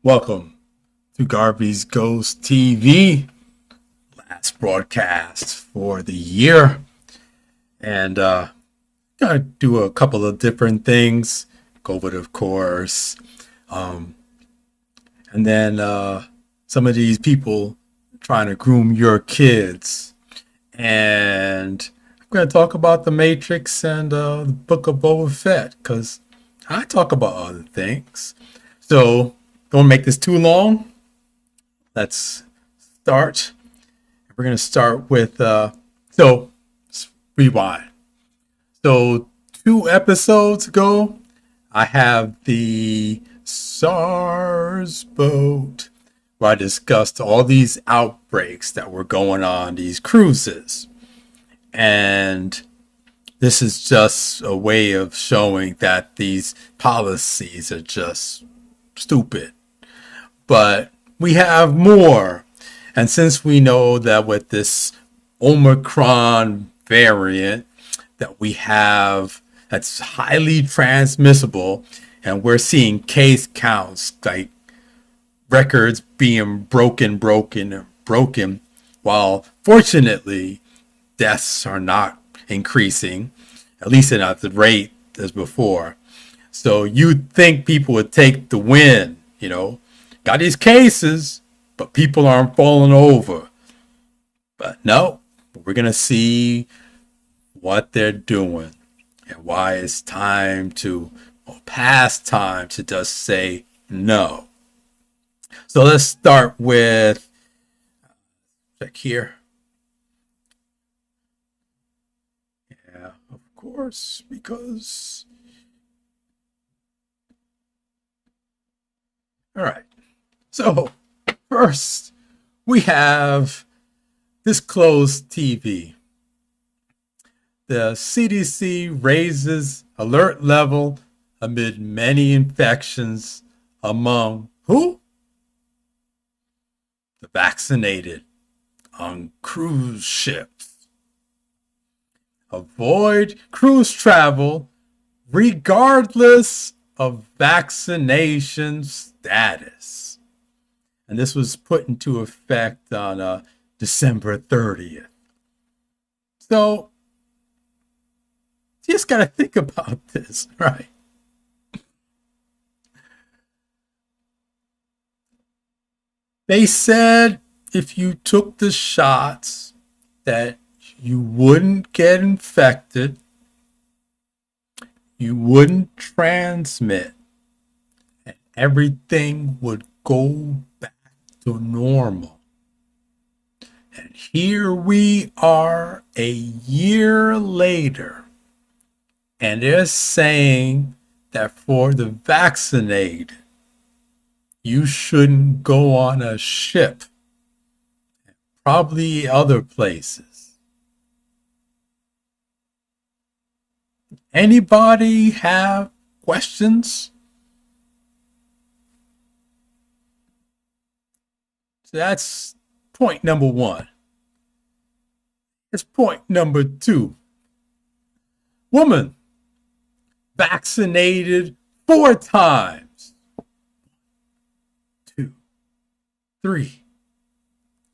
Welcome to Garvey's Ghost TV, last broadcast for the year. And gonna do a couple of different things. COVID, of course. And then some of these people trying to groom your kids. And I'm going to talk about The Matrix and the Book of Boba Fett, because I talk about other things. So don't make this too long. Let's start. We're going to start with, so let's rewind. So 2 episodes ago, I have the SARS boat where I discussed all these outbreaks that were going on these cruises. And this is just a way of showing that these policies are just stupid. But we have more. And since we know that with this Omicron variant that we have that's highly transmissible, and we're seeing case counts like records being broken, while fortunately deaths are not increasing, at least not the rate as before. So you'd think people would take the win, got these cases, but people aren't falling over. But no, we're going to see what they're doing and why it's past time to just say no. So let's start with, check here. Yeah, of course, because, all right. So first, we have this closed TV. The CDC raises alert level amid many infections among who? The vaccinated on cruise ships. Avoid cruise travel regardless of vaccination status. And this was put into effect on December 30th. So, you just got to think about this, right? They said if you took the shots that you wouldn't get infected, you wouldn't transmit, and everything would go back to normal. And here we are a year later, and they're saying that for the vaccinated, you shouldn't go on a ship, probably other places. Anybody have questions? So that's point number 1. It's point number 2. Woman vaccinated 4 times. 2, 3,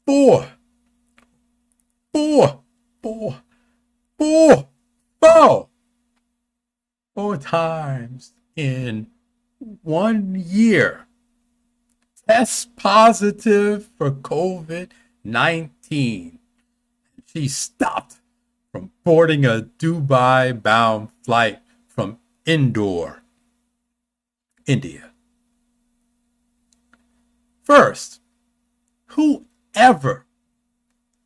4. 4 times in 1 year. Test positive for COVID-19. She stopped from boarding a Dubai-bound flight from Indore, India. First, whoever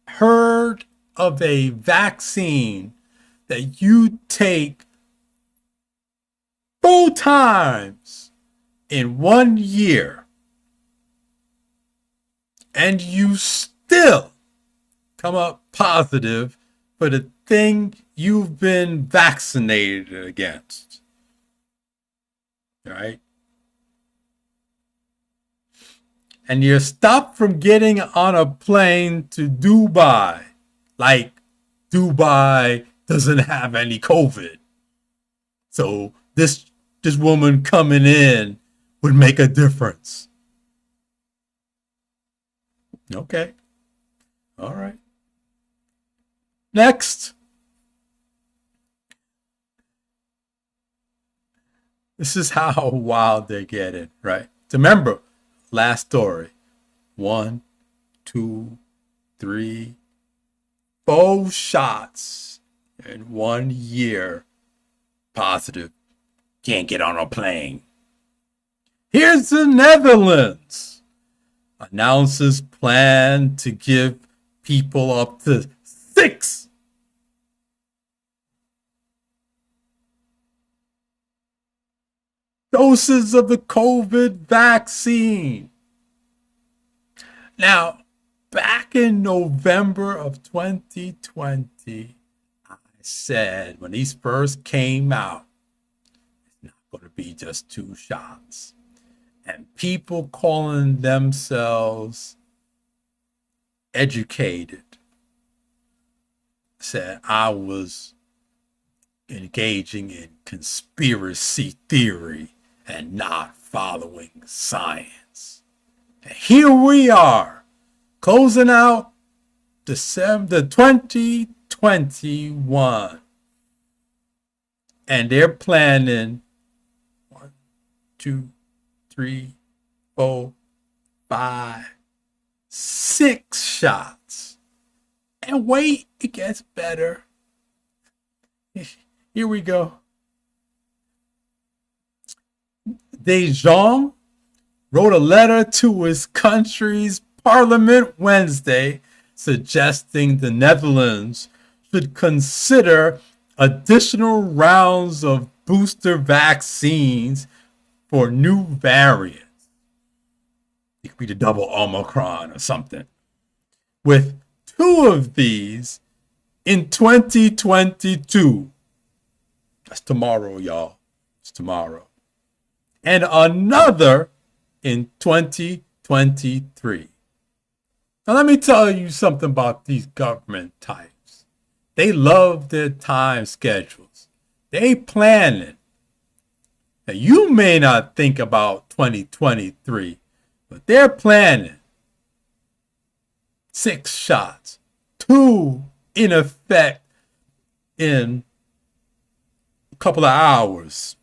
heard of a vaccine that you take 4 times in 1 year and you still come up positive for the thing you've been vaccinated against? Right? And you're stopped from getting on a plane to Dubai. Like Dubai doesn't have any COVID. So this woman coming in would make a difference. Okay. All right. Next. This is how wild they're getting, right? Remember, last story. 1, 2, 3, 4 shots in 1 year. Positive. Can't get on a plane. Here's the Netherlands. Announces plan to give people up to 6 doses of the COVID vaccine. Now, back in November of 2020, I said when these first came out, it's not going to be just 2 shots. And people calling themselves educated said I was engaging in conspiracy theory and not following science. And here we are, closing out December 2021. And they're planning 1, 2, 3, 4, 5, 6 shots. And wait, it gets better. Here we go. De Jong wrote a letter to his country's parliament Wednesday suggesting the Netherlands should consider additional rounds of booster vaccines for new variants. It could be the double Omicron or something. With 2 of these in 2022. That's tomorrow, y'all. It's tomorrow. And another in 2023. Now, let me tell you something about these government types. They love their time schedules. They planning. Now, you may not think about 2023, but they're planning 6 shots, 2 in effect in a couple of hours,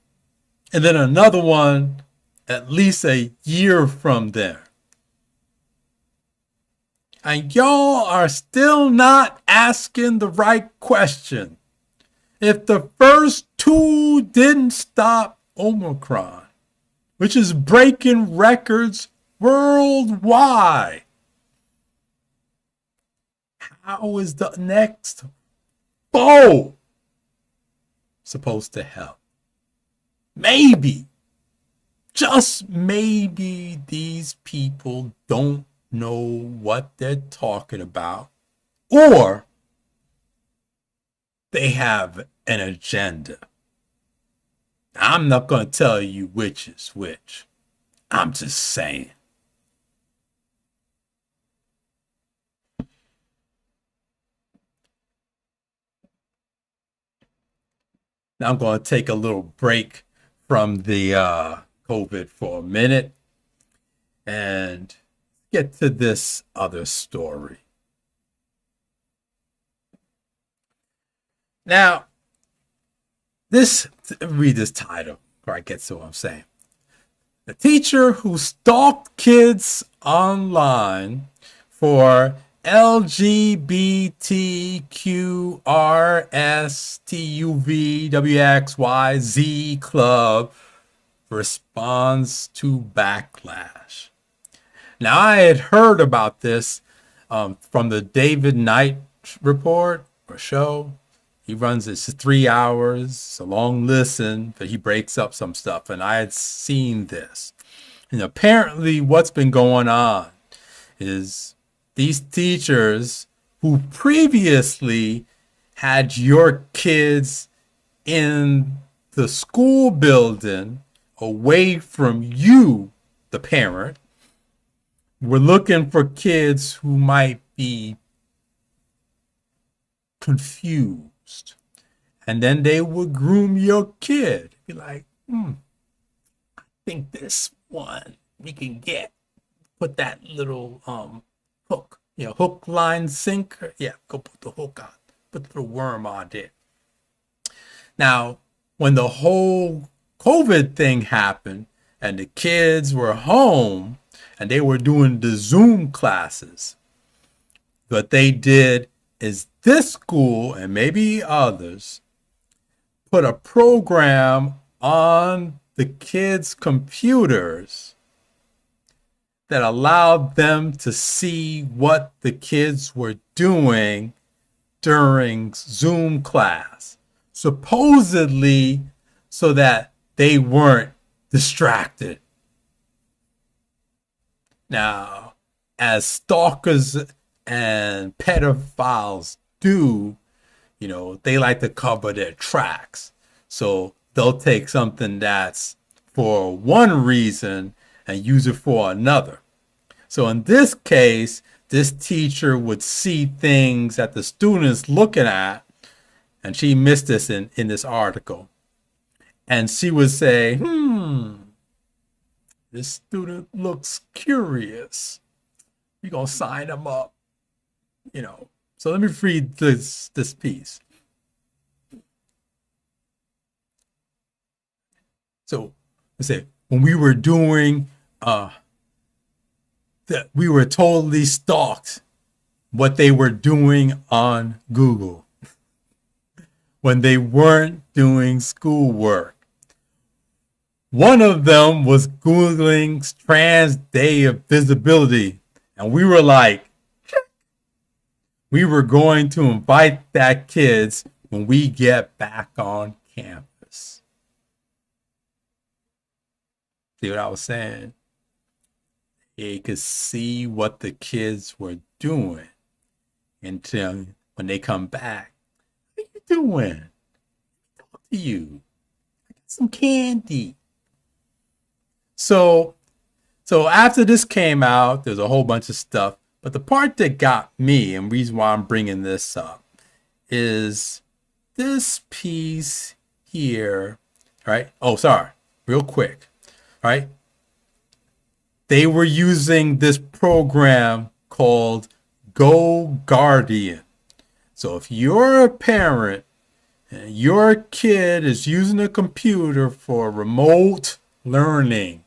and then another one at least a year from there. And y'all are still not asking the right question. If the first 2 didn't stop Omicron, which is breaking records worldwide, how is the next 4 supposed to help? Maybe, just maybe, these people don't know what they're talking about, or they have an agenda. I'm not going to tell you which is which. I'm just saying. Now I'm going to take a little break from the COVID for a minute and get to this other story. Now, read this title before I get to what I'm saying. The teacher who stalked kids online for LGBTQRSTUVWXYZ club responds to backlash. Now, I had heard about this from the David Knight report or show. He runs it's 3 hours, it's a long listen, but he breaks up some stuff. And I had seen this. And apparently what's been going on is these teachers who previously had your kids in the school building away from you, the parent, were looking for kids who might be confused. And then they would groom your kid. Be like, I think this one we can put that little hook. Hook, line, sinker. Yeah, go put the hook on. Put the little worm on there. Now, when the whole COVID thing happened and the kids were home and they were doing the Zoom classes, what they did is this school and maybe others put a program on the kids' computers that allowed them to see what the kids were doing during Zoom class, supposedly so that they weren't distracted. Now, as stalkers and pedophiles do, they like to cover their tracks. So they'll take something that's for one reason and use it for another. So in this case, this teacher would see things that the student's looking at, and she missed this in this article. And she would say, this student looks curious. We're going to sign him up, So let me read this piece. So let's say when we were doing that, we were totally stalked what they were doing on Google when they weren't doing schoolwork. One of them was Googling trans day of visibility, and we were like, we were going to invite that kids when we get back on campus. See what I was saying? They could see what the kids were doing until when they come back. What are you doing? Talk to you. I got some candy. So after this came out, there's a whole bunch of stuff. But the part that got me, and reason why I'm bringing this up, is this piece here, right? Oh, sorry, real quick, right? They were using this program called Go Guardian. So if you're a parent and your kid is using a computer for remote learning,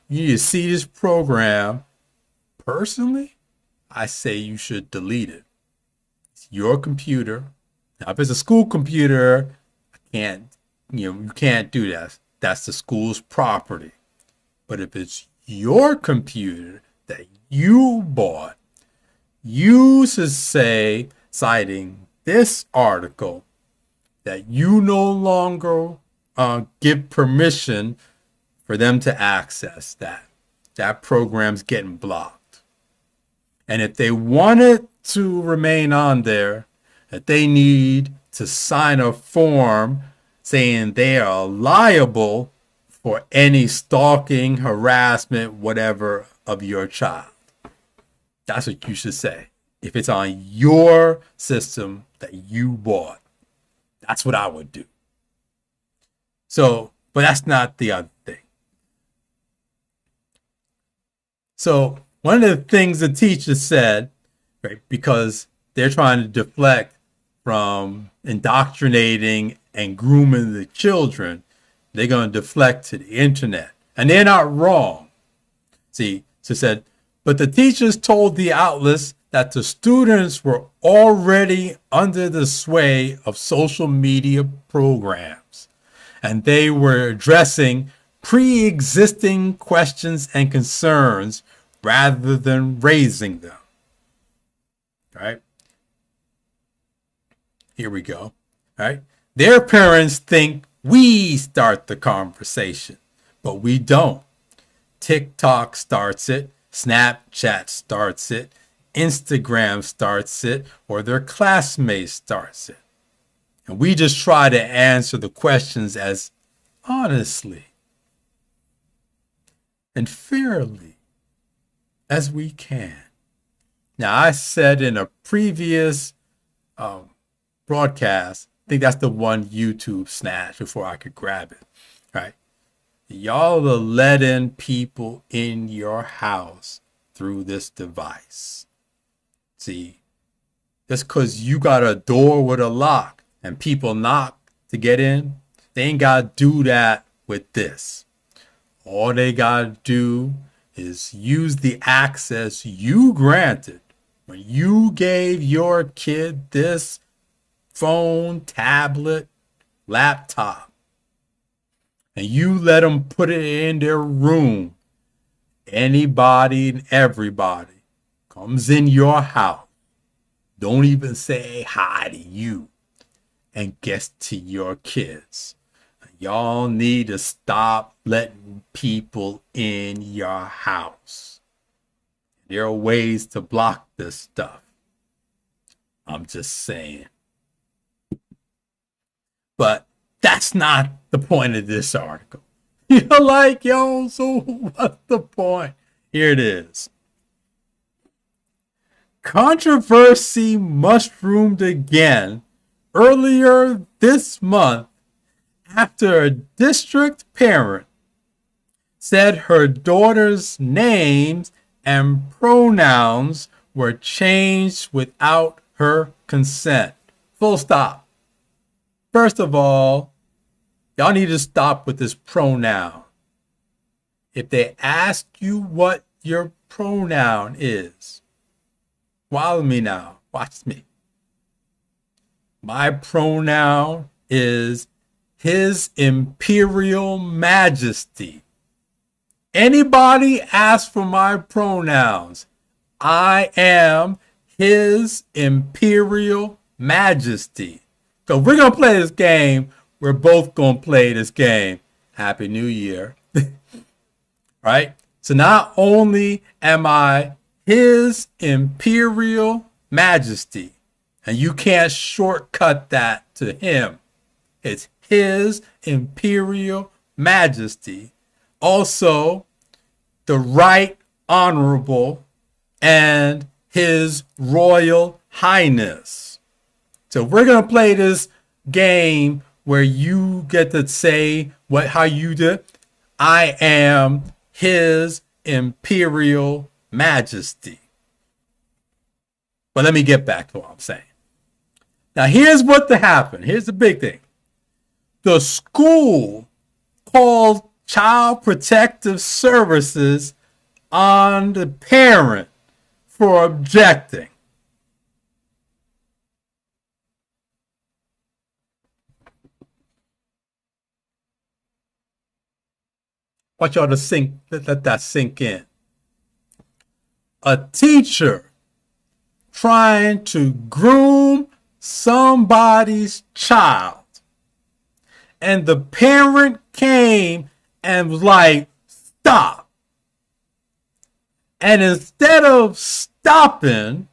you need to see this program. Personally, I say you should delete it. It's your computer. Now, if it's a school computer, you can't do that. That's the school's property. But if it's your computer that you bought, you should say, citing this article, that you no longer give permission for them to access that. That program's getting blocked. And if they want it to remain on there, that they need to sign a form saying they are liable for any stalking, harassment, whatever of your child. That's what you should say. If it's on your system that you bought, that's what I would do. So, but that's not the other thing. So one of the things the teacher said, right, because they're trying to deflect from indoctrinating and grooming the children, they're going to deflect to the internet. And they're not wrong. See, so said, but the teachers told the outlets that the students were already under the sway of social media programs, and they were addressing pre-existing questions and concerns rather than raising them. All right. Here we go. All right. Their parents think we start the conversation, but we don't. TikTok starts it, Snapchat starts it, Instagram starts it, or their classmates starts it. And we just try to answer the questions as honestly and fairly as we can. Now, I said in a previous broadcast, I think that's the one YouTube snatched before I could grab it, right? Y'all are letting people in your house through this device. See, just because you got a door with a lock and people knock to get in, they ain't got to do that with this. All they got to do is use the access you granted when you gave your kid this phone, tablet, laptop, and you let them put it in their room. Anybody and everybody comes in your house, don't even say hi to you, and gets to your kids. Y'all need to stop letting people in your house. There are ways to block this stuff. I'm just saying. But that's not the point of this article. You're like, yo, so what's the point? Here it is. Controversy mushroomed again earlier this month after a district parent said her daughter's names and pronouns were changed without her consent. Full stop. First of all, y'all need to stop with this pronoun. If they ask you what your pronoun is, follow me now. Watch me. My pronoun is His Imperial Majesty. Anybody ask for my pronouns, I am His Imperial Majesty. So we're going to play this game. We're both going to play this game. Happy New Year. Right? So not only am I His Imperial Majesty, and you can't shortcut that to him. It's His Imperial Majesty. Also, the Right Honorable and His Royal Highness. So we're going to play this game where you get to say how you do. I am His Imperial Majesty. But let me get back to what I'm saying. Now, here's what happened. Here's the big thing. The school called Child Protective Services on the parent for objecting. I want y'all to let that sink in. A teacher trying to groom somebody's child, and the parent came and was like, stop. And instead of stopping,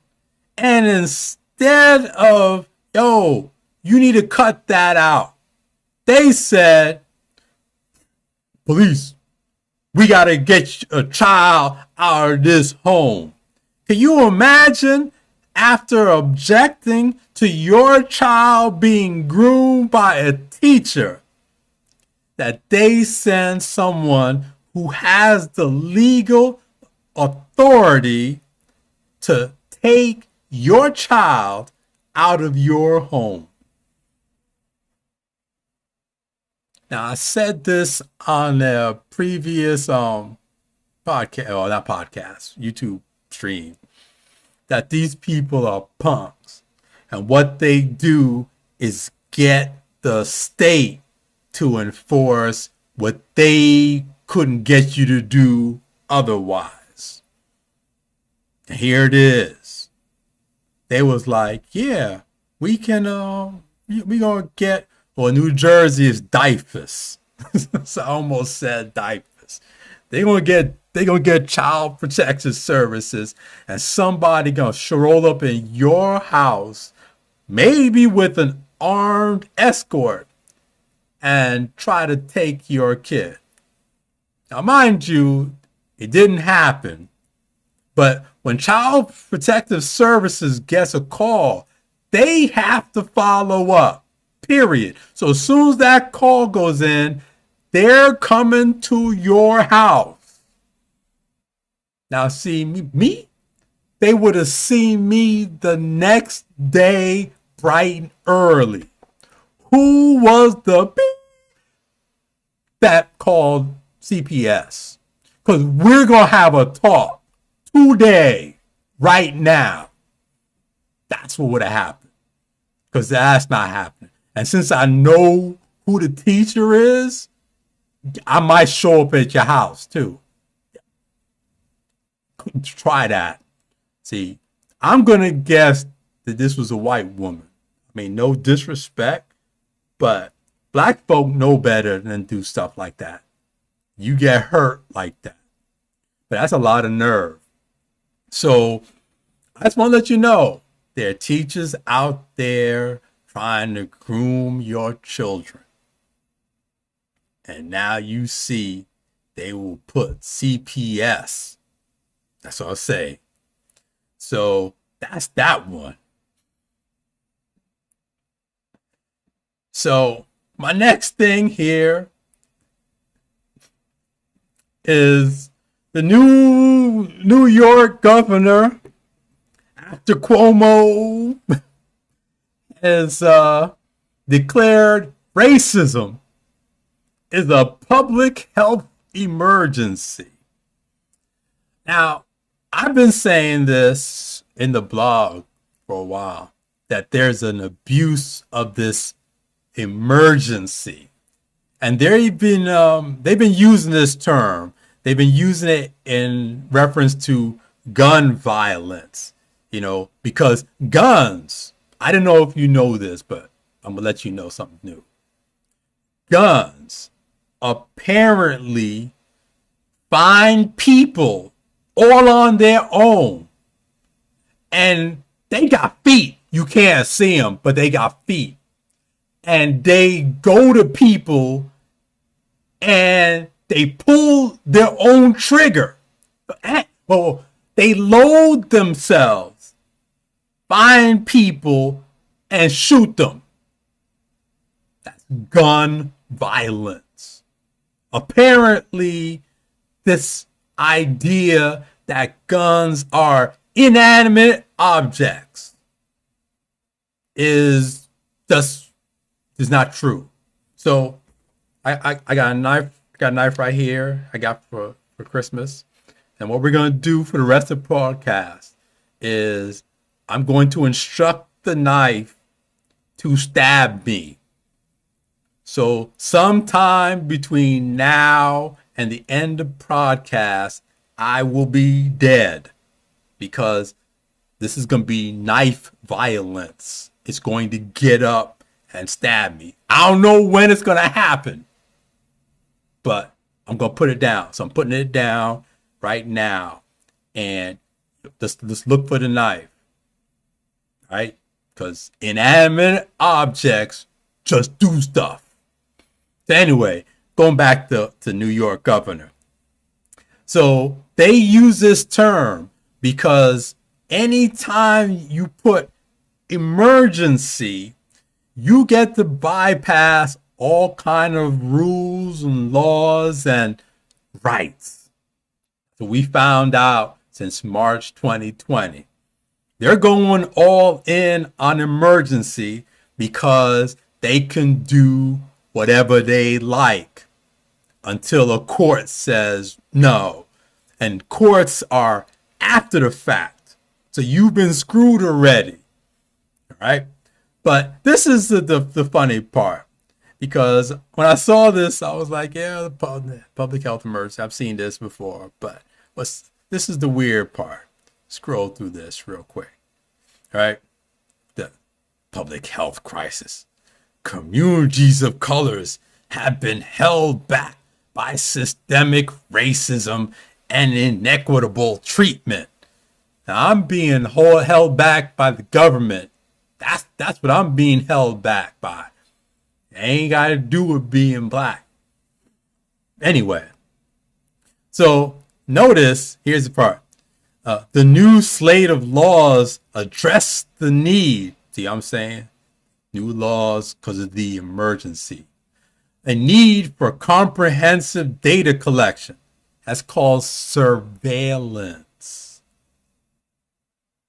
and instead of, yo, you need to cut that out, they said, police, we got to get a child out of this home. Can you imagine, after objecting to your child being groomed by a teacher, that they send someone who has the legal authority to take your child out of your home? Now, I said this on a previous podcast, or not podcast, YouTube stream, that these people are punks. And what they do is get the state to enforce what they couldn't get you to do otherwise. And here it is. They was like, yeah, we can, we gonna get, well, New Jersey is DIFUS. So I almost said DIFUS. They're gonna get Child Protection Services, and somebody gonna roll up in your house, maybe with an armed escort, and try to take your kid. Now, mind you, it didn't happen. But when Child Protective Services gets a call, they have to follow up. Period. So as soon as that call goes in, they're coming to your house. Now, see, me, they would have seen me the next day bright and early. Who was the beep that called CPS? Because we're going to have a talk today, right now. That's what would have happened. Because that's not happening. And since I know who the teacher is, I might show up at your house too. Try that. See, I'm going to guess that this was a white woman. I mean, no disrespect, but black folk know better than do stuff like that. You get hurt like that. But that's a lot of nerve. So I just want to let you know, there are teachers out there trying to groom your children. And now you see they will put CPS. That's what I'll say. So that's that one. So my next thing here is the New York governor, after Cuomo has declared racism is a public health emergency. Now, I've been saying this in the blog for a while, that there's an abuse of this emergency. And they've been using this term. They've been using it in reference to gun violence, because guns, I don't know if you know this, but I'm going to let you know something new. Guns apparently find people all on their own. And they got feet. You can't see them, but they got feet. And they go to people and they pull their own trigger. Well, they load themselves, find people, and shoot them. That's gun violence. Apparently, this idea that guns are inanimate objects is not true. So I got a knife right here I got for Christmas. And what we're going to do for the rest of the podcast is I'm going to instruct the knife to stab me. So sometime between now and the end of the podcast, I will be dead, because this is going to be knife violence. It's going to get up and stab me. I don't know when it's going to happen, but I'm going to put it down. So I'm putting it down right now, and just look for the knife, right? Because inanimate objects just do stuff. So anyway, going back to New York governor. So they use this term because anytime you put emergency, you get to bypass all kind of rules and laws and rights. So we found out since March 2020, they're going all in on emergency because they can do whatever they like until a court says no. And courts are after the fact. So you've been screwed already. All right. But this is the funny part, because when I saw this, I was like, yeah, the public health emergency. I've seen this before. But this is the weird part. Scroll through this real quick. All right. The public health crisis. Communities of colors have been held back by systemic racism and inequitable treatment. Now, I'm being held back by the government. That's what I'm being held back by. It ain't got to do with being black. Anyway, so notice, here's the part. The new slate of laws address the need. See what I'm saying? New laws because of the emergency. A need for comprehensive data collection. That's called surveillance.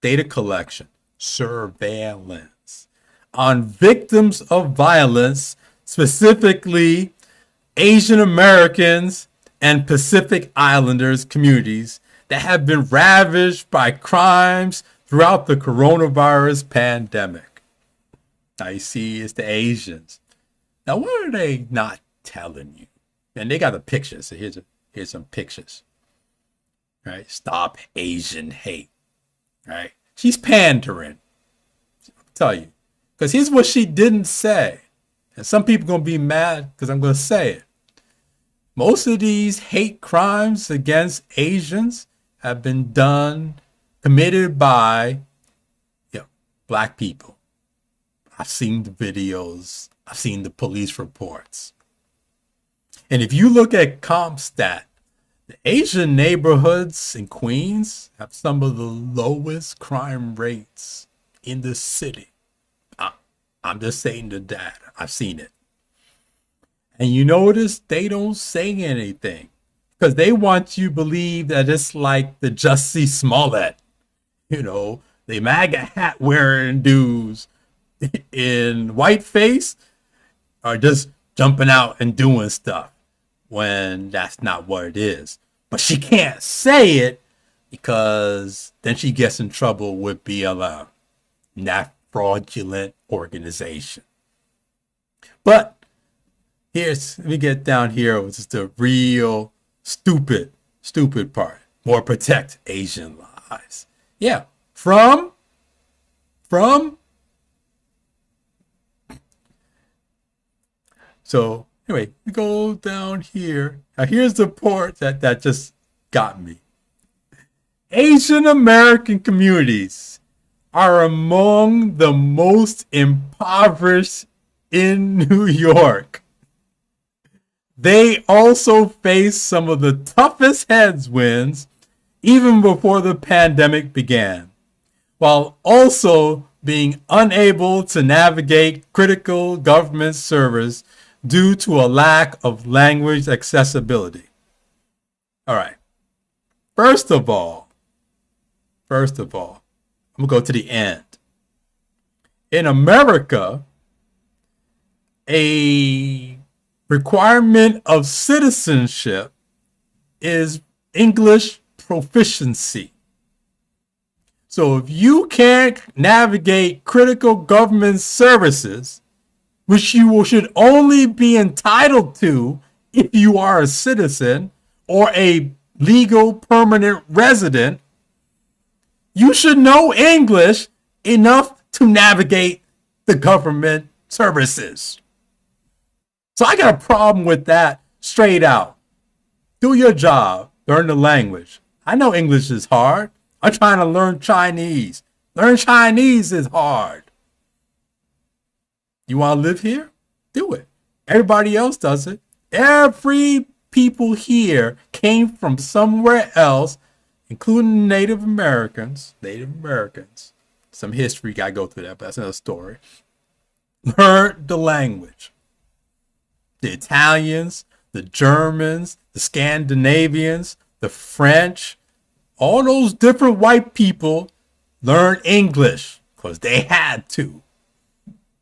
data collection, surveillance on victims of violence, specifically Asian Americans and Pacific Islanders communities that have been ravaged by crimes throughout the coronavirus pandemic. Now you see, it's the Asians. Now, what are they not telling you? And they got the pictures. So here's some pictures. Right? Stop Asian hate. Right? She's pandering. I'll tell you. Because here's what she didn't say. And some people are going to be mad because I'm going to say it. Most of these hate crimes against Asians have been committed by black people. I've seen the videos. I've seen the police reports. And if you look at CompStat, the Asian neighborhoods in Queens have some of the lowest crime rates in the city. I'm just saying the data. I've seen it. And you notice they don't say anything because they want you to believe that it's like the Jussie Smollett, the MAGA hat wearing dudes in whiteface are just jumping out and doing stuff when that's not what it is. But she can't say it because then she gets in trouble with BLM, that fraudulent organization. But let me get down here, which is the real stupid part. More protect Asian lives. Yeah, from so anyway, we go down here. Now here's the part that just got me. Asian American communities are among the most impoverished in New York. They also face some of the toughest headwinds even before the pandemic began, while also being unable to navigate critical government service due to a lack of language accessibility. All right. First of all, I'm going to go to the end. In America, a requirement of citizenship is English proficiency. So if you can't navigate critical government services, which you should only be entitled to if you are a citizen or a legal permanent resident, you should know English enough to navigate the government services. So I got a problem with that straight out. Do your job. Learn the language. I know English is hard. I'm trying to learn Chinese. Learn Chinese is hard. You want to live here? Do it. Everybody else does it. Every people here came from somewhere else, including Native Americans. Some history, got to go through that, but that's another story. Learn the language. The Italians, the Germans, the Scandinavians, the French, all those different white people learn English because they had to.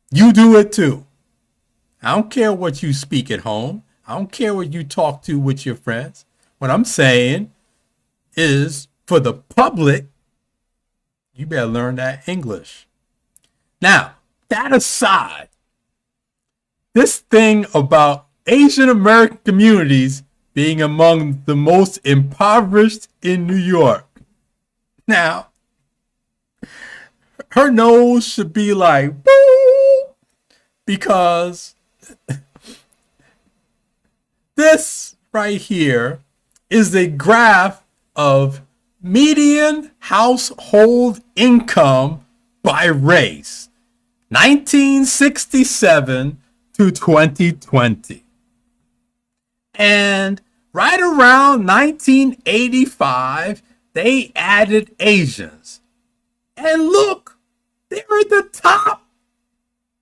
You do it too. I don't care what you speak at home. I don't care what you talk to with your friends. What I'm saying is, for the public, you better learn that English. Now, that aside, this thing about Asian American communities being among the most impoverished in New York. Now, her nose should be like, boo, because this right here is a graph of median household income by race, 1967 to 2020. And right around 1985, they added Asians. And look, they were at the top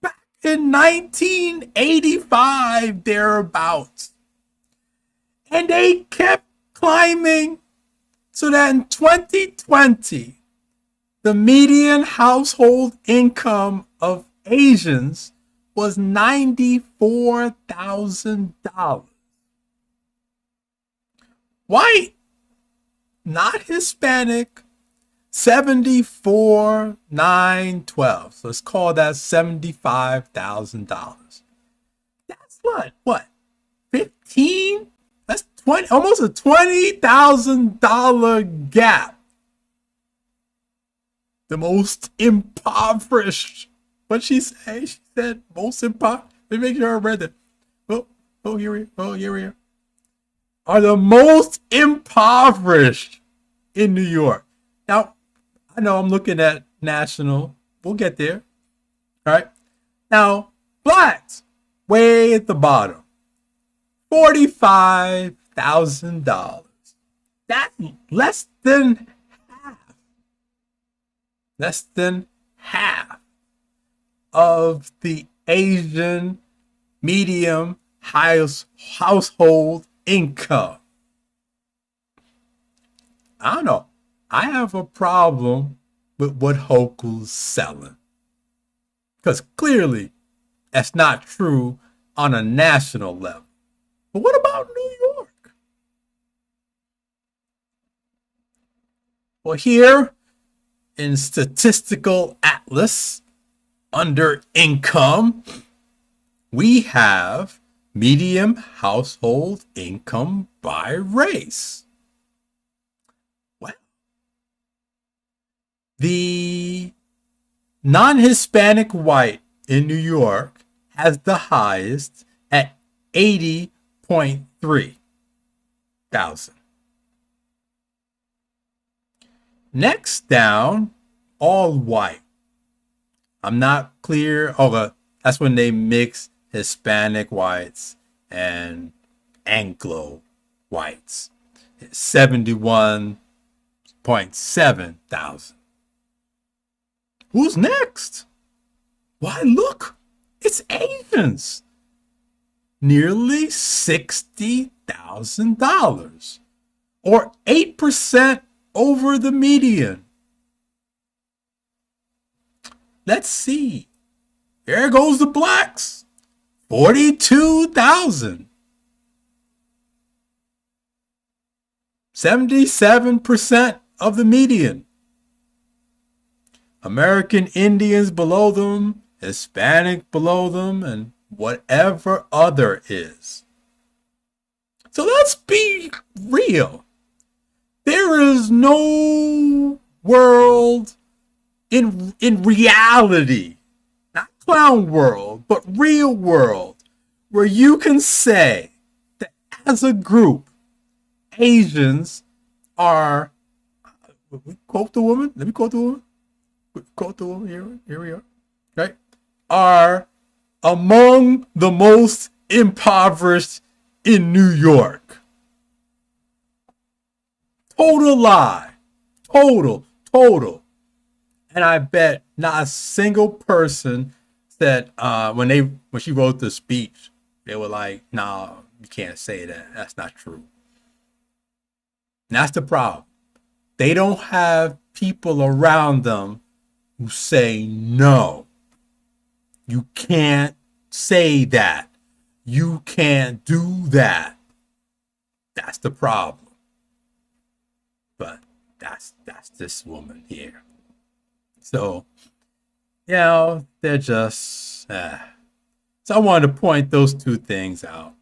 back in 1985, thereabouts. And they kept climbing so that in 2020, The median household income of Asians was $94,000. White, not Hispanic, 74,912. So let's call that $75,000. That's what? 15? That's 20, almost a $20,000 gap. The most impoverished. What'd she say? She said most impoverished. Let me make sure I read that. Here we are. Are the most impoverished in New York. Now, I know I'm looking at national. We'll get there. All right. Now, blacks, way at the bottom. $45,000. That's less than half. Less than half of the Asian medium household income. I don't know. I have a problem with what Hochul's selling. Because clearly that's not true on a national level. But what about New York? Well, here in Statistical Atlas, under income, we have median household income by race. Well, the non-Hispanic white in New York has the highest at 80.3 thousand. Next down, all white. I'm not clear. Oh, that's when they mix Hispanic whites and Anglo whites. 71.7 thousand. Who's next? Why, look, it's Asians. Nearly $60,000, or 8% over the median. Let's see. There goes the blacks. 42,000. 77% of the median. American Indians below them, Hispanic below them, and whatever other is. So let's be real. There is no world in reality, not clown world, but real world, where you can say that as a group, Asians are, quote the woman, let me quote the woman, here we are, right, are among the most impoverished in New York. Total lie. Total. And I bet not a single person said when she wrote the speech, they were like, "No, you can't say that. That's not true." And that's the problem. They don't have people around them who say no. You can't say that. You can't do that. That's the problem. But that's this woman here. So, they're just... So I wanted to point those two things out.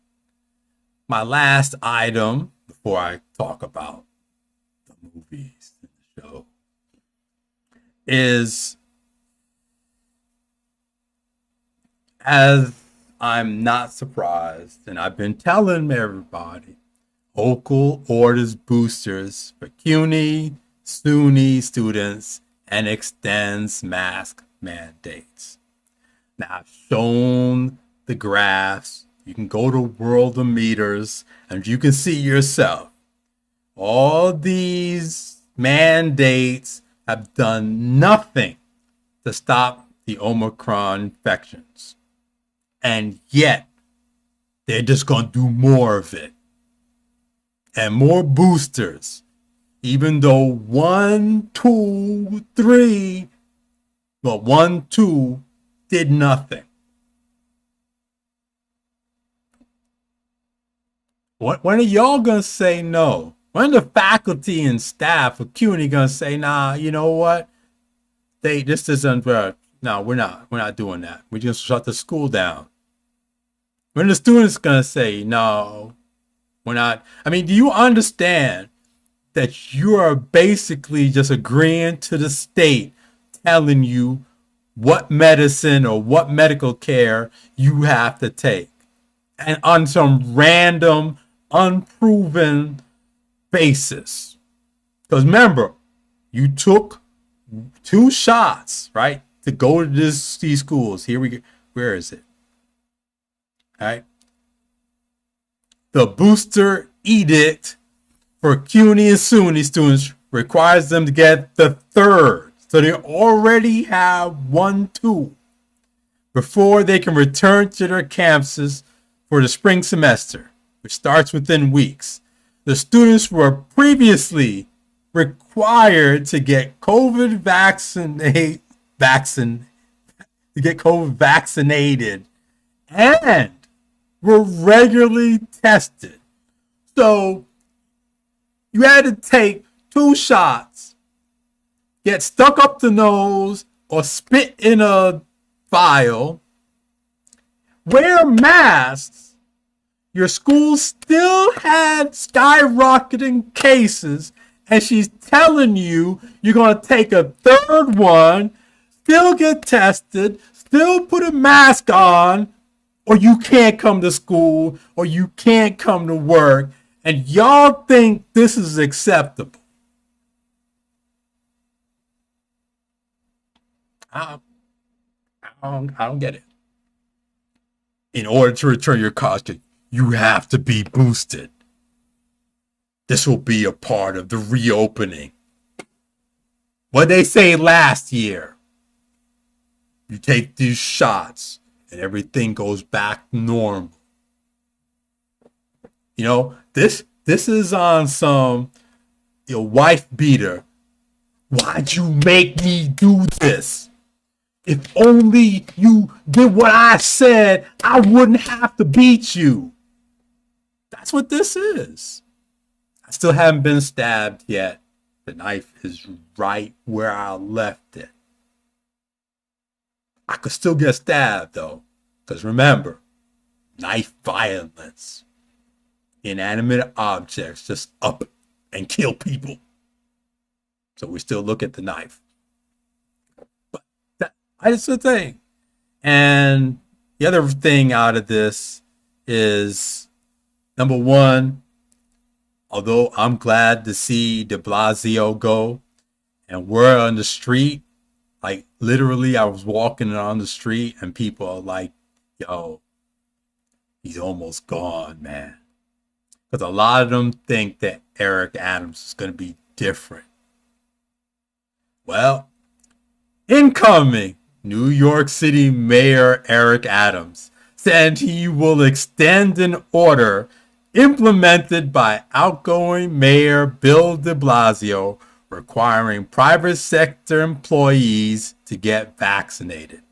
My last item, before I talk about the movies and the show, is, as I'm not surprised, and I've been telling everybody, Hochul orders boosters for CUNY, SUNY students and extends mask mandates. Now, I've shown the graphs. You can go to World of Meters and you can see yourself. All these mandates have done nothing to stop the Omicron infections. And yet, they're just going to do more of it. And more boosters. even though 1, 2, 3, well, 1, 2 did nothing. When are y'all gonna say no? When are the faculty and staff of CUNY gonna say, nah, you know what? This isn't no, we're not doing that. We just shut the school down. When are the students gonna say, no, we're not? I mean, do you understand that you are basically just agreeing to the state telling you what medicine or what medical care you have to take, and on some random, unproven basis? Because remember, you took 2 shots, right, to go to these schools. Here we go. Where is it? All right. The booster edict for CUNY and SUNY students requires them to get the 3rd. So they already have 1, 2 before they can return to their campuses for the spring semester, which starts within weeks. The students were previously required to get COVID vaccinated and were regularly tested. So you had to take 2 shots, get stuck up the nose or spit in a vial, wear masks. Your school still had skyrocketing cases, and she's telling you you're going to take a 3rd one, still get tested, still put a mask on, or you can't come to school, or you can't come to work, and y'all think this is acceptable. I don't get it. In order to return your college, you have to be boosted. This will be a part of the reopening. What they say last year. You take these shots and everything goes back normal. You know, this is on some wife beater. Why'd you make me do this? If only you did what I said, I wouldn't have to beat you. That's what this is. I still haven't been stabbed yet. The knife is right where I left it. I could still get stabbed though. Because remember, knife violence. Inanimate objects just up and kill people. So we still look at the knife. But that's the thing. And the other thing out of this is, number one, although I'm glad to see de Blasio go, and we're on the street, like literally I was walking on the street and people are like, yo, he's almost gone, man. Because a lot of them think that Eric Adams is going to be different. Well, incoming New York City Mayor Eric Adams said he will extend an order implemented by outgoing Mayor Bill de Blasio requiring private sector employees to get vaccinated.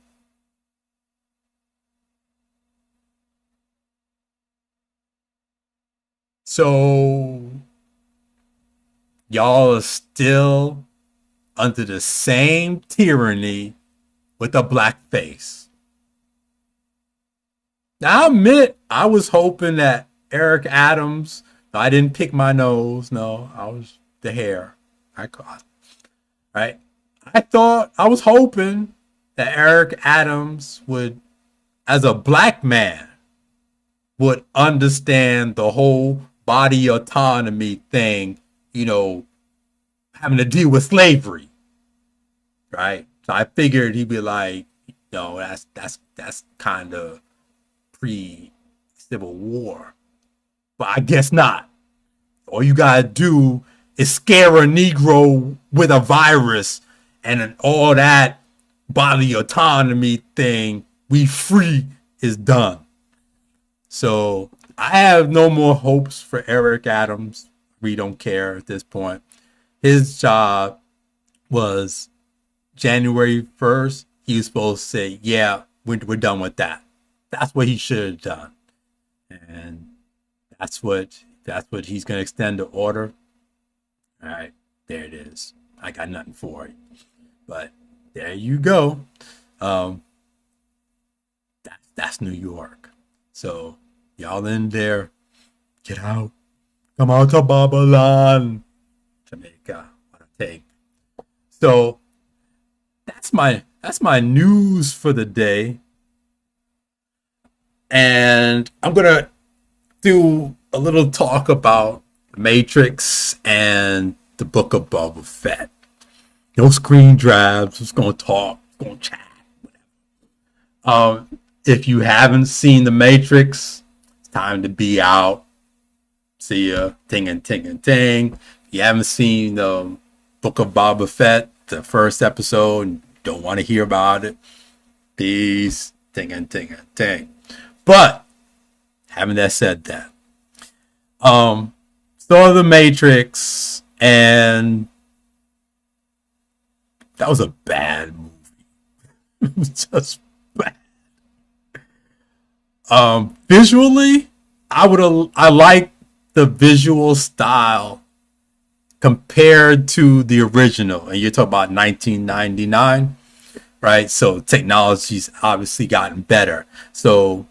So, y'all are still under the same tyranny with a black face. Now, I admit, I was hoping that Eric Adams, I didn't pick my nose, no, I was the hair I caught, right? I was hoping that Eric Adams would, as a black man, would understand the whole body autonomy thing, having to deal with slavery, right? So I figured he'd be like, that's kind of pre-Civil War. But I guess not. All you gotta do is scare a Negro with a virus and all that bodily autonomy thing, we free, is done. So I have no more hopes for Eric Adams. We don't care at this point. His job was January 1st. He was supposed to say, yeah, we're done with that. That's what he should have done. And that's what he's going to extend the order. All right, there it is. I got nothing for it. But there you go. That's New York. So y'all in there, get out. Come out to Babylon. Jamaica. What a take. So that's my news for the day. And I'm gonna do a little talk about the Matrix and the Book of Boba Fett. No screen grabs. Just gonna talk. Gonna chat. Whatever. If you haven't seen the Matrix, it's time to be out. See ya. Ting and ting and ting. If you haven't seen the Book of Boba Fett, the first episode, and don't want to hear about it, peace. Ting and ting and ting. But having that said that, saw the Matrix, and that was a bad movie. It was just bad. Visually, I like the visual style compared to the original, and you're talking about 1999, right? So technology's obviously gotten better. So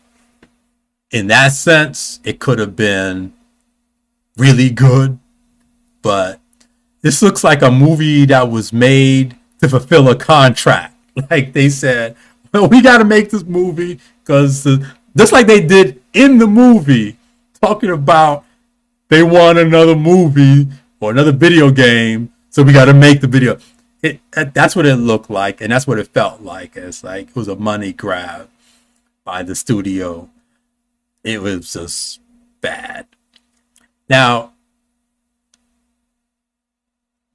in that sense, it could have been really good, but this looks like a movie that was made to fulfill a contract. Like they said, well, we got to make this movie because just like they did in the movie, talking about they want another movie or another video game, so we got to make the video. That's what it looked like, and that's what it felt like. It's like it was a money grab by the studio. It was just bad. Now,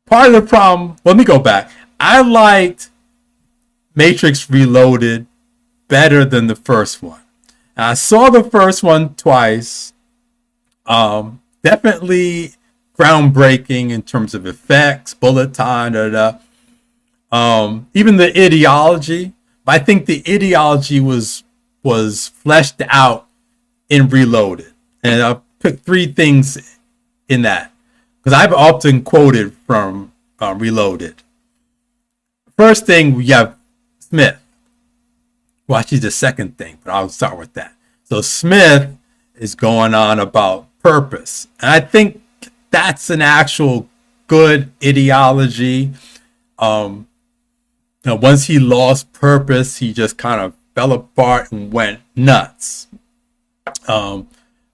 part of the problem, let me go back. I liked Matrix Reloaded better than the first one. I saw the first one twice. Definitely groundbreaking in terms of effects, bullet time, even the ideology. But I think the ideology was fleshed out in Reloaded. And I'll pick three things in that, because I've often quoted from Reloaded. First thing, we have Smith. Well, actually, the second thing, but I'll start with that. So Smith is going on about purpose. And I think that's an actual good ideology. Once he lost purpose, he just kind of fell apart and went nuts.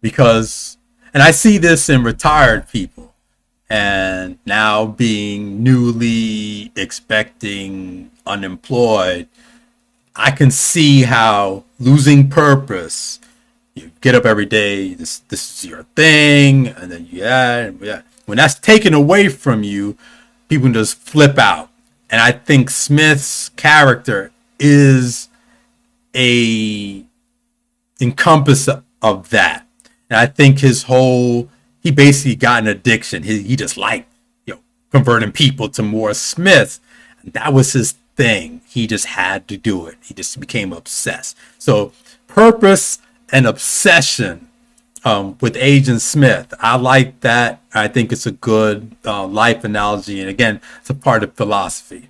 Because, and I see this in retired people, and now being newly expecting unemployed, I can see how losing purpose, you get up every day, this is your thing, and then yeah. When that's taken away from you, people can just flip out. And I think Smith's character is a encompass of that. And I think he basically got an addiction. He just liked, converting people to more Smiths. And that was his thing. He just had to do it. He just became obsessed. So purpose and obsession with Agent Smith, I like that. I think it's a good life analogy. And again, it's a part of philosophy.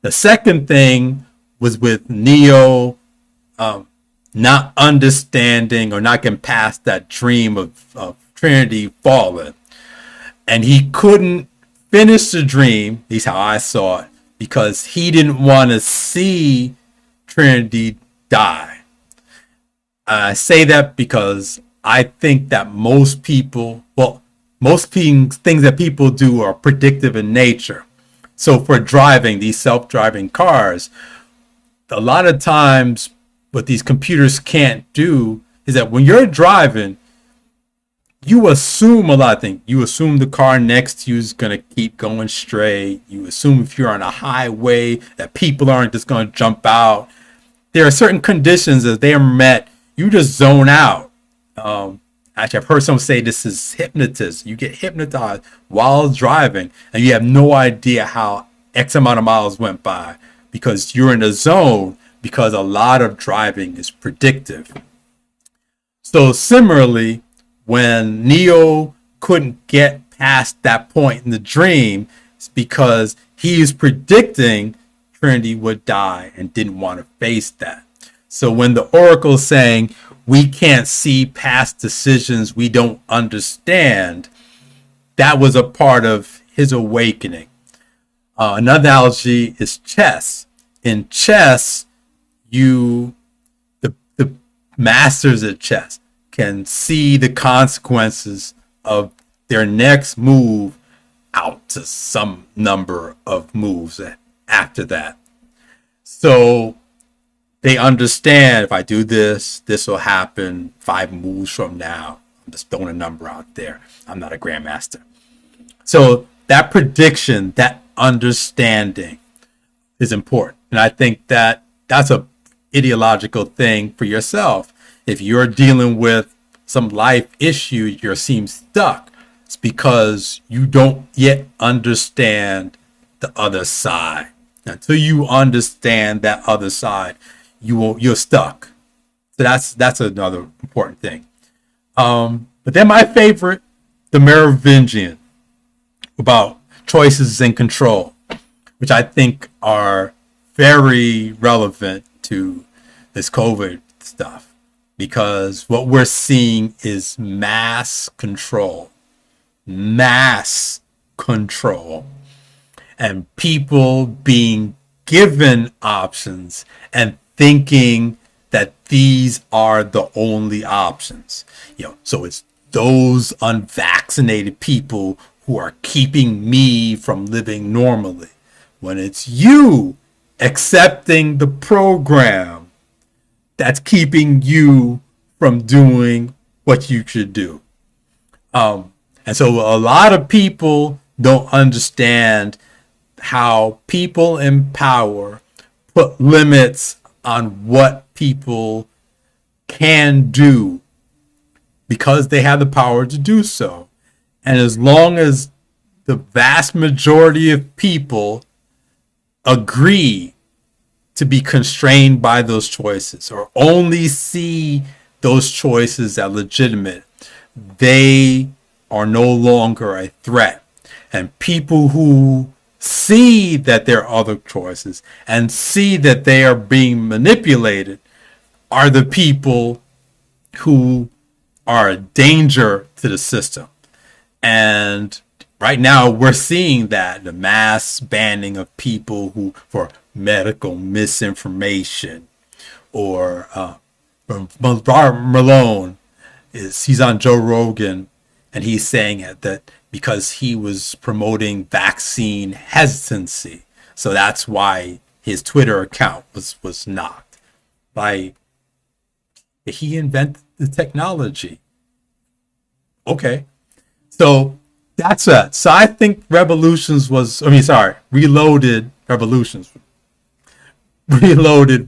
The second thing was with Neo not understanding or not getting past that dream of Trinity falling. And he couldn't finish the dream, at least how I saw it, because he didn't want to see Trinity die. I say that because I think that most things that people do are predictive in nature. So for driving, these self-driving cars, a lot of times what these computers can't do is that when you're driving, you assume a lot of things. You assume the car next to you is going to keep going straight. You assume if you're on a highway that people aren't just going to jump out. There are certain conditions that they are met. You just zone out. Actually, I've heard someone say this is hypnotism. You get hypnotized while driving, and you have no idea how X amount of miles went by because you're in a zone, because a lot of driving is predictive. So similarly, when Neo couldn't get past that point in the dream, it's because he is predicting Trinity would die and didn't want to face that. So when the Oracle is saying we can't see past decisions we don't understand, that was a part of his awakening. Another analogy is chess. In chess, the masters of chess can see the consequences of their next move out to some number of moves after that. So they understand, if I do this, this will happen 5 moves from now. I'm just throwing a number out there. I'm not a grandmaster. So that prediction, that understanding is important. And I think that that's a ideological thing for yourself. If you're dealing with some life issue, you seem stuck, it's because you don't yet understand the other side. Until you understand that other side, you're stuck. So that's another important thing. But then my favorite, the Merovingian, about choices and control, which I think are very relevant to this COVID stuff, because what we're seeing is mass control, and people being given options and thinking that these are the only options. So it's those unvaccinated people who are keeping me from living normally, when it's you accepting the program that's keeping you from doing what you should do. And so a lot of people don't understand how people in power put limits on what people can do because they have the power to do so. And as long as the vast majority of people agree to be constrained by those choices, or only see those choices as legitimate, they are no longer a threat. And people who see that there are other choices and see that they are being manipulated are the people who are a danger to the system. And right now we're seeing that the mass banning of people who for medical misinformation, or Robert Malone he's on Joe Rogan, and he's saying that because he was promoting vaccine hesitancy, so that's why his Twitter account was knocked. He invented the technology. Okay, so that's it. So I think Reloaded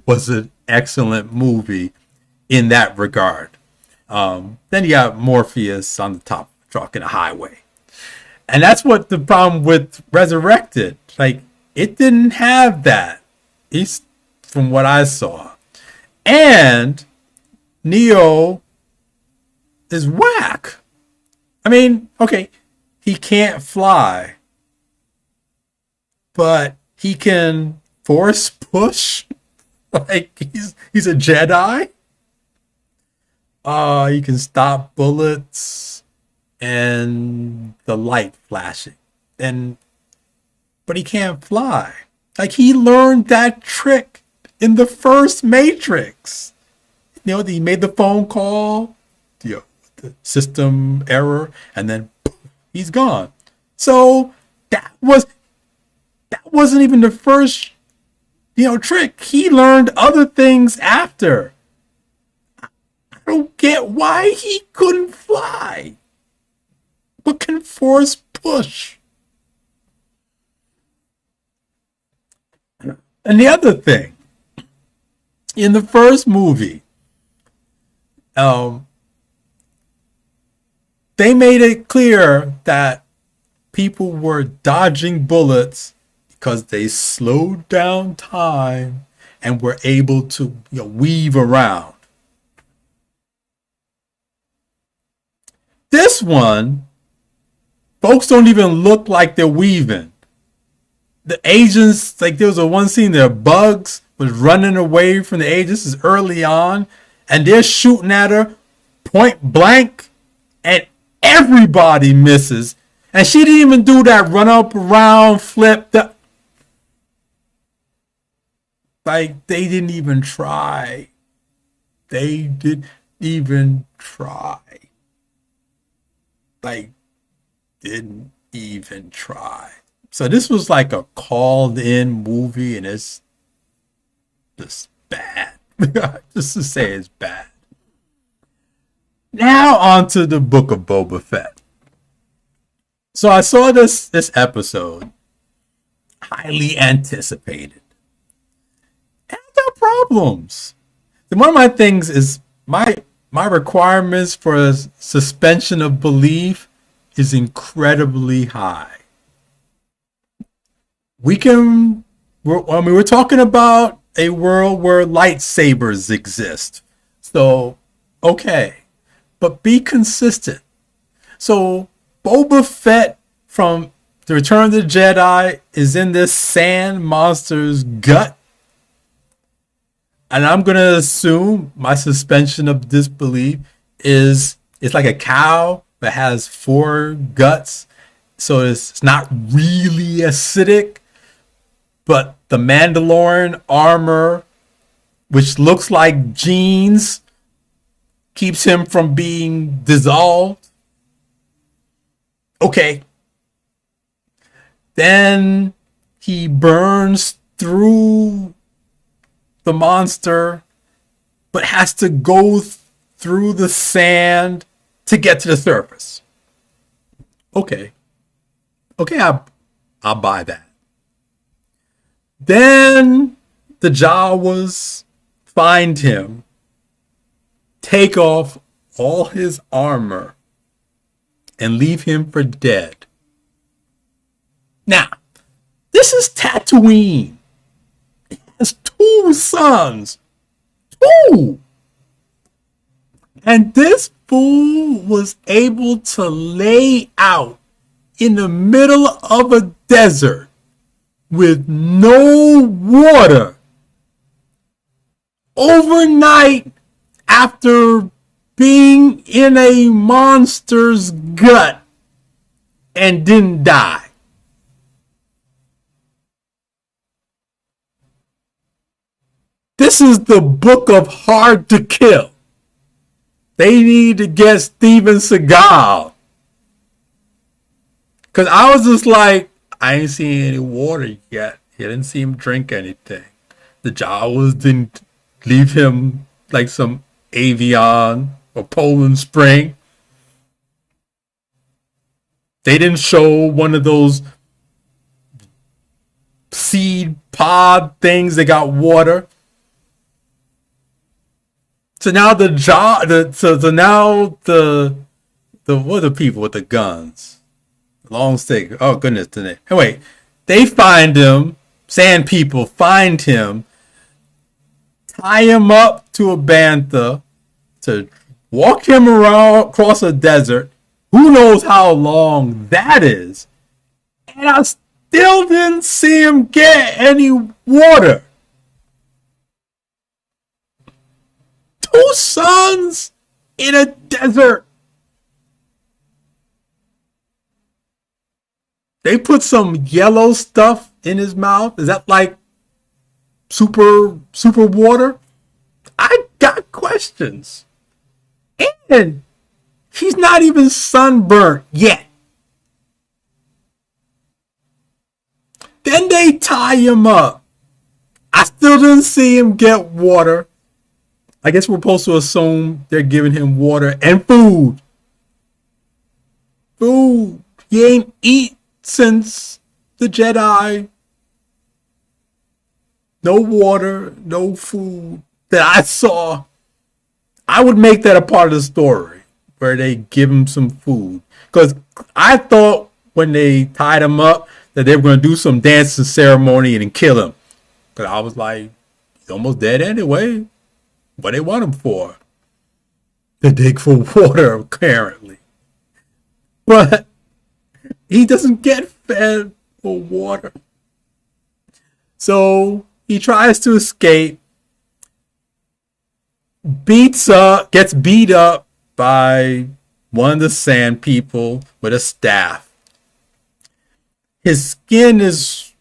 was an excellent movie in that regard. Then you got Morpheus on the top truck in a highway. And that's what the problem with Resurrected. Like, it didn't have that. At least from what I saw. And Neo is whack. I mean, okay, he can't fly, but he can force push. Like, he's a Jedi. He can stop bullets and the light flashing. But he can't fly. Like, he learned that trick in the first Matrix. He made the phone call, the system error, and then poof, he's gone. So that wasn't even the first trick. He learned other things after. I don't get why he couldn't fly, but can force push. And the other thing, in the first movie, they made it clear that people were dodging bullets because they slowed down time and were able to weave around. This one, folks don't even look like they're weaving. The agents, like there was a one scene there, Bugs was running away from the agents. This is early on, and they're shooting at her point blank, and everybody misses. And she didn't even do that run up around flip. Like they didn't even try. They didn't even try. Like didn't even try. So this was like a called in movie, and it's just bad. Just to say it's bad. Now on to the Book of Boba Fett. So I saw this episode, highly anticipated. And I got problems. And one of my things is my requirements for suspension of belief is incredibly high. We're talking about a world where lightsabers exist. So, okay. But be consistent. So, Boba Fett from The Return of the Jedi is in this sand monster's gut. And I'm going to assume my suspension of disbelief is it's like a cow that has 4 guts. So it's not really acidic. But the Mandalorian armor, which looks like jeans, keeps him from being dissolved. Okay. Then he burns through the monster, but has to go through the sand to get to the surface. Okay. Okay, I'll buy that. Then the Jawas find him, take off all his armor, and leave him for dead. Now, this is Tatooine. He has 2 sons. 2! And this fool was able to lay out in the middle of a desert with no water overnight after being in a monster's gut and didn't die. This is the book of Hard to Kill. They need to get Steven Seagal. Because I was just like, I ain't seen any water yet. He didn't see him drink anything. The Jawas didn't leave him like some Avion or Poland Spring. They didn't show one of those seed pod things that got water. So now the what are the people with the guns? Long stick. Oh goodness, anyway, they find him. Sand people find him, tie him up to a bantha to walk him around across a desert. Who knows how long that is? And I still didn't see him get any water. 2 sons in a desert. They put some yellow stuff in his mouth. Is that like super water? I got questions. And he's not even sunburnt yet. Then they tie him up. I still didn't see him get water. I guess we're supposed to assume they're giving him water and food. Food. He ain't eat since the Jedi. No water, no food that I saw. I would make that a part of the story. where they give him some food. Because I thought when they tied him up that they were going to do some dancing ceremony and then kill him. Because I was like, he's almost dead anyway. What they want him for? To dig for water, apparently. But he doesn't get fed for water. So he tries to escape. Gets beat up by one of the sand people with a staff. His skin is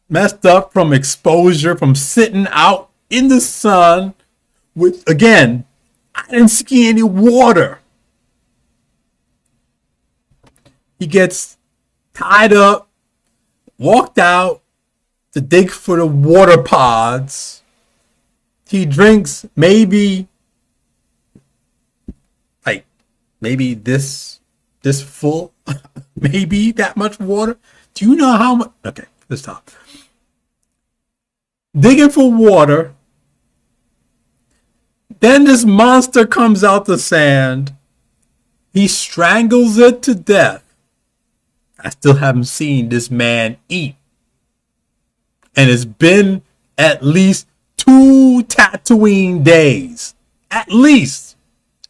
messed up from exposure, from sitting out in the sun with, again, I didn't see any water. He gets tied up, walked out to dig for the water pods. He drinks maybe this full, maybe that much water. Do you know how much? Okay, let's stop. Digging for water. Then this monster comes out the sand. He strangles it to death. I still haven't seen this man eat. And it's been at least 2 Tatooine days. At least.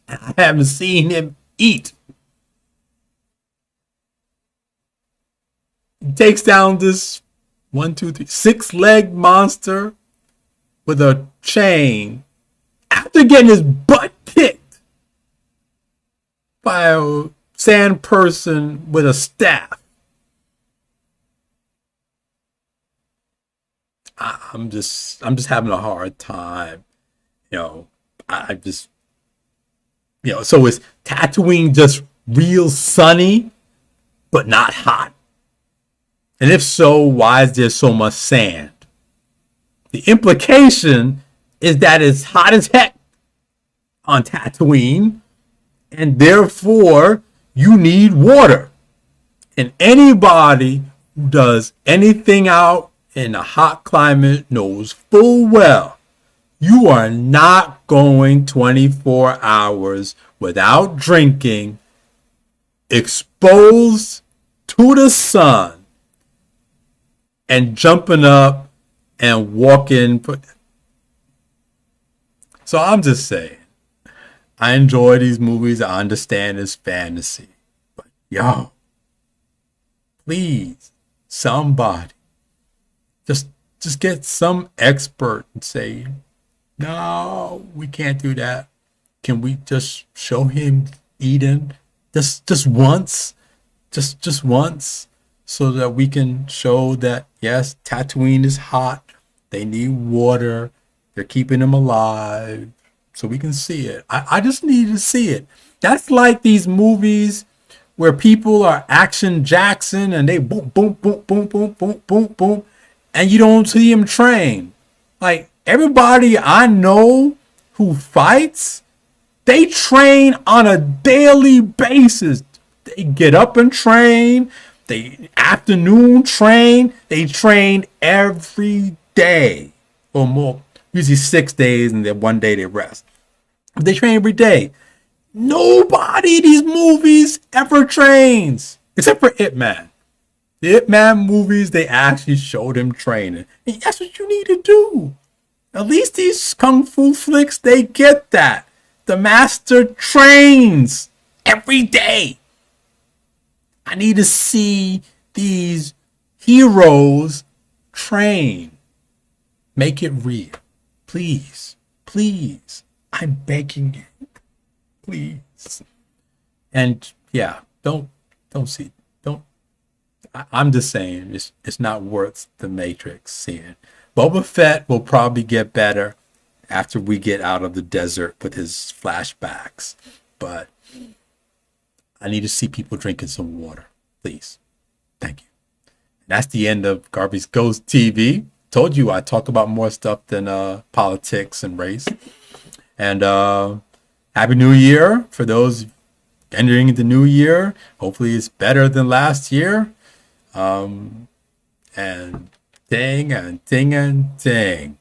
I haven't seen him eat. He takes down this 6-legged monster with a chain after getting his butt kicked by a sand person with a staff. I'm just having a hard time. So is Tatooine just real sunny, but not hot? And if so, why is there so much sand? The implication is that it's hot as heck on Tatooine, and therefore you need water. And anybody who does anything out in a hot climate knows full well you are not going 24 hours without drinking, exposed to the sun, and jumping up and walking. So I'm just saying, I enjoy these movies. I understand it's fantasy. But yo, please, somebody, just get some expert and say, no, we can't do that. Can we just show him eating just once? Just once, so that we can show that, yes, Tatooine is hot. They need water. They're keeping them alive. So we can see it. I just need to see it. That's like these movies where people are Action Jackson and they boom, boom, boom, boom, boom, boom, boom, boom. And you don't see them train. Like everybody I know who fights, they train on a daily basis. They get up and train. They afternoon train. They train every day or more. Usually 6 days and then 1 day they rest. But they train every day. Nobody in these movies ever trains except for Ip Man. The Ip Man movies, they actually showed him training. And that's what you need to do. At least these kung fu flicks, they get that. The master trains every day. I need to see these heroes train. Make it real. Please. Please. I'm begging you. Please. And yeah, don't. I'm just saying, it's not worth the Matrix seeing. Boba Fett will probably get better after we get out of the desert with his flashbacks. But I need to see people drinking some water. Please. Thank you. That's the end of Garvey's Ghost TV. Told you I talk about more stuff than politics and race. And Happy New Year for those entering the new year. Hopefully it's better than last year. And ding and ding and ding.